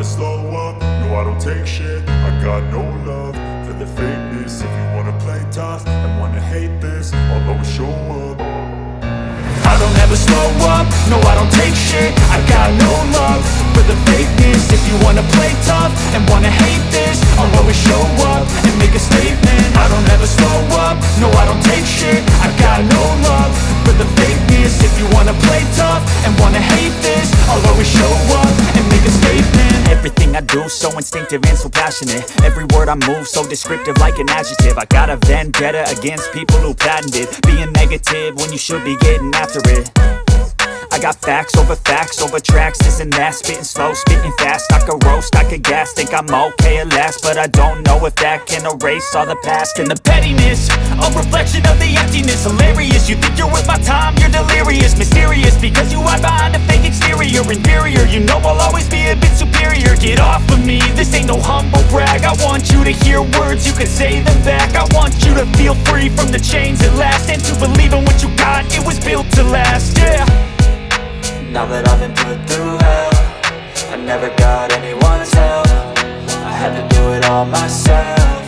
slow up, no I don't take shit. I got no love for the fakeness. If you wanna play tough and wanna hate this, I'll always show up. I don't ever slow up, no I don't take shit. I got no love for the fakeness. If you wanna play tough and wanna hate this, I'll always show up and make a statement. I don't ever slow up, no I don't take shit. I got no love for the fakeness. If you wanna play tough and wanna hate this, I'll always show up and make a statement. Everything I do so instinctive and so passionate. Every word I move so descriptive like an adjective. I got a vendetta against people who patented being negative when you should be getting after it. I got facts over tracks, this and that. Spitting slow, spitting fast, I could roast, I could gas. Think I'm okay at last, but I don't know if that can erase all the past. And the pettiness, a reflection of the emptiness. Hilarious, you think you're worth my time, you're delirious. Mysterious, because you hide behind a fake exterior. Inferior, you know I'll always be a bit superior. Get off of me, this ain't no humble brag. I want you to hear words, you can say them back. I want you to feel free from the chains at last, and to believe in what you got, it was built to last, yeah. Now that I've been put through hell, I never got anyone's help. I had to do it all myself.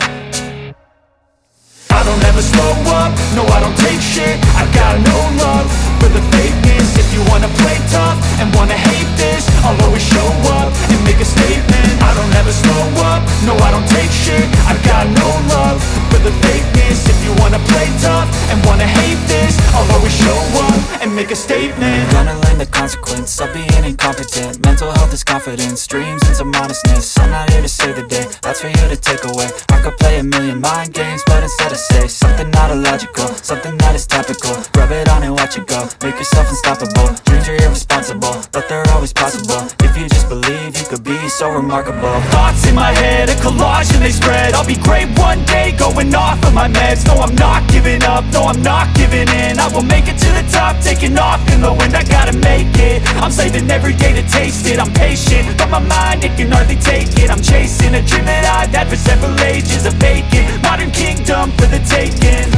I don't ever slow up, no I don't take shit. I got no love for the fakeness. If you wanna play tough and wanna hate this, I'll always show up and make a statement. I don't ever slow up, no I don't take shit. I got no love for the fakeness. If you wanna play tough and wanna hate this, I'll always show up and make a statement. Gonna learn the consequence of being incompetent. Mental health is confidence, dreams and some modestness. I'm not here to save the day, that's for you to take away. I could play a million mind games, but instead I say something not illogical, something that is topical. Rub it on and watch it go, make yourself unstoppable. Dreams are irresponsible, but they're always possible. If you just believe, you could be so remarkable. Thoughts in my head, a collage and they spread. I'll be great one day, going off of my meds. No, I'm not giving up, no, I'm not giving in. I will make it to the top, taking off in the wind. I gotta make it, I'm saving every day to taste it. I'm patient, but my mind, it can hardly take it. I'm chasing a dream that I've had for several ages. A vacant, modern kingdom for the taking.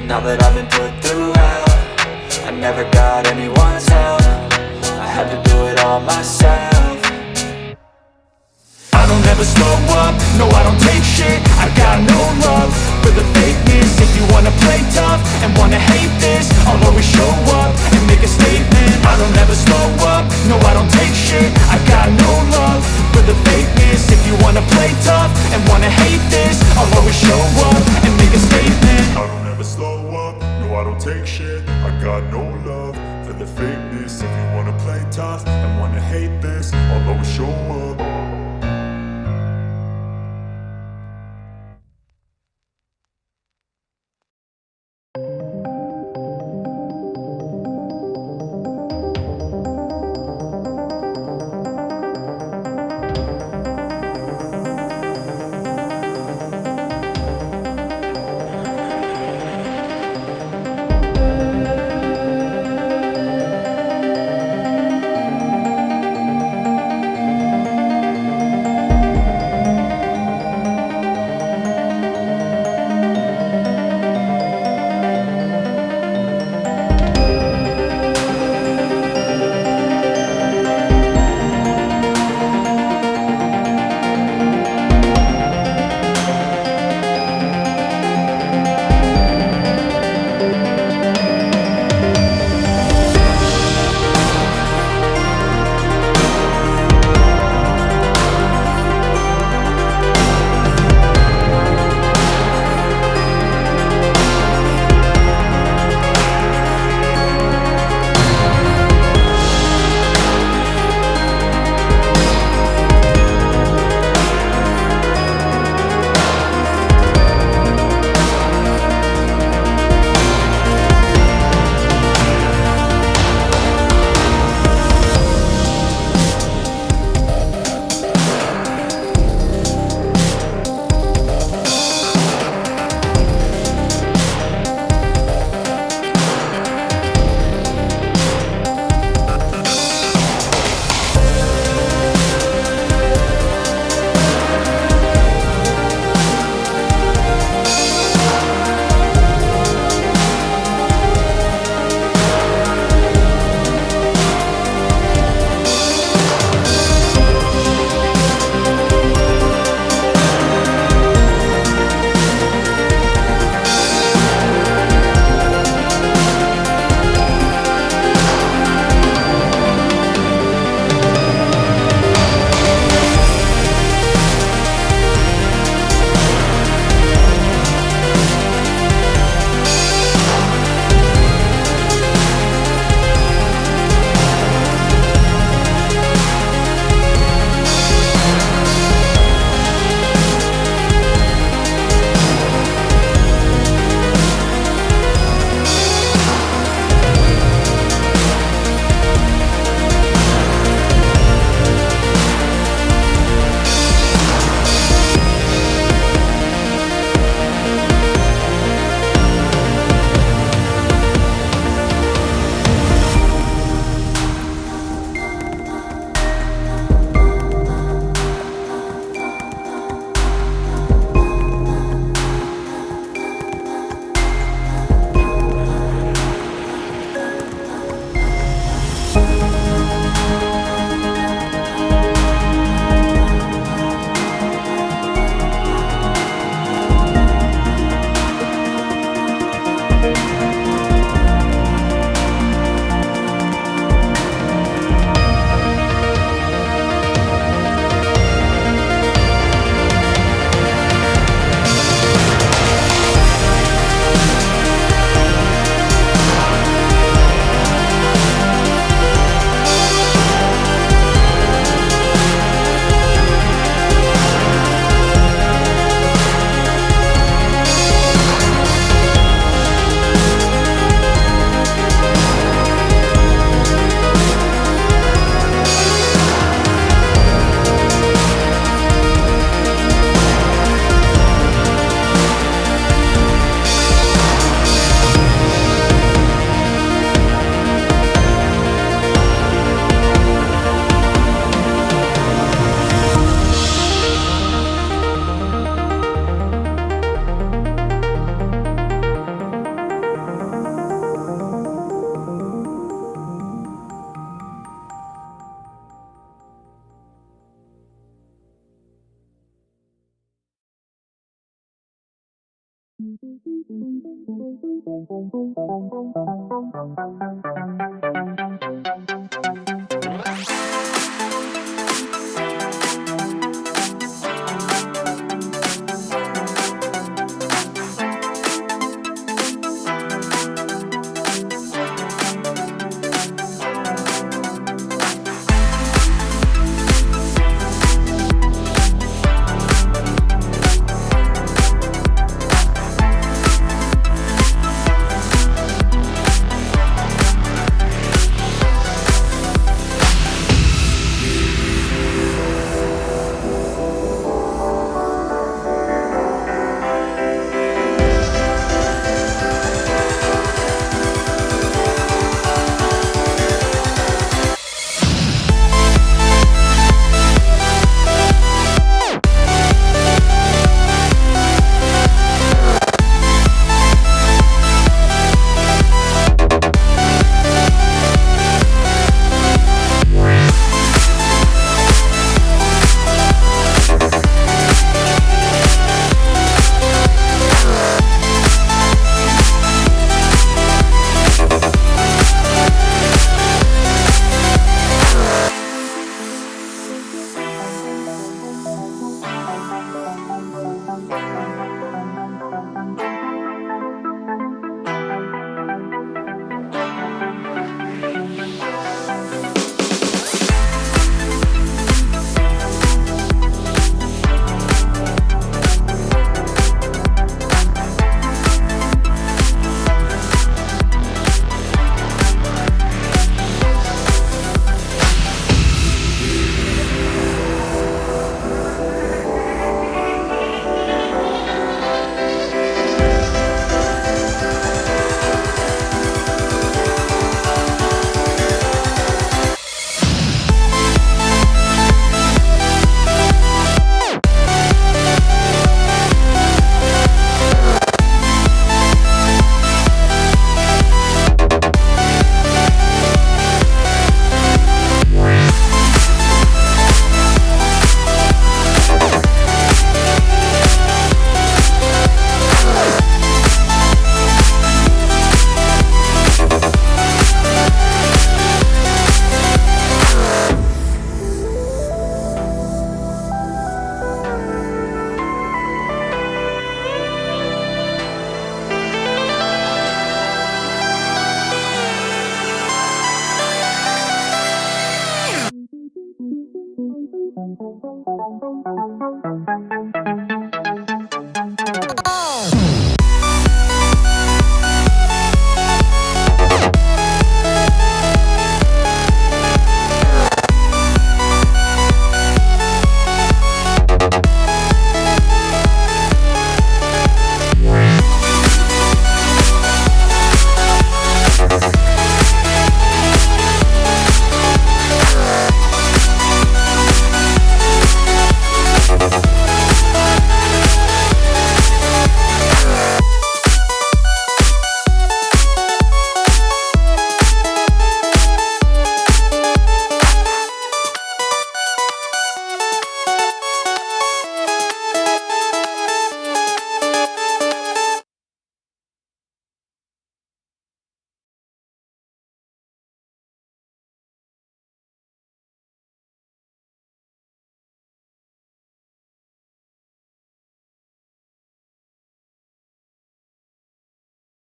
Now that I've been put through hell, I never got anyone's help. I had to do it all myself. I don't ever slow up, no I don't take shit. I got no love for the fakeness. If you wanna play tough and wanna hate this, I'll always show up and make a statement. I don't ever slow up, no I don't take shit. I got no love for the fakeness. If you wanna play tough and wanna hate this, I'll always show up and make a statement. I don't ever slow up, no I don't take shit. I got no love for the fakeness. If you wanna play tough and wanna hate this, I'll always show up.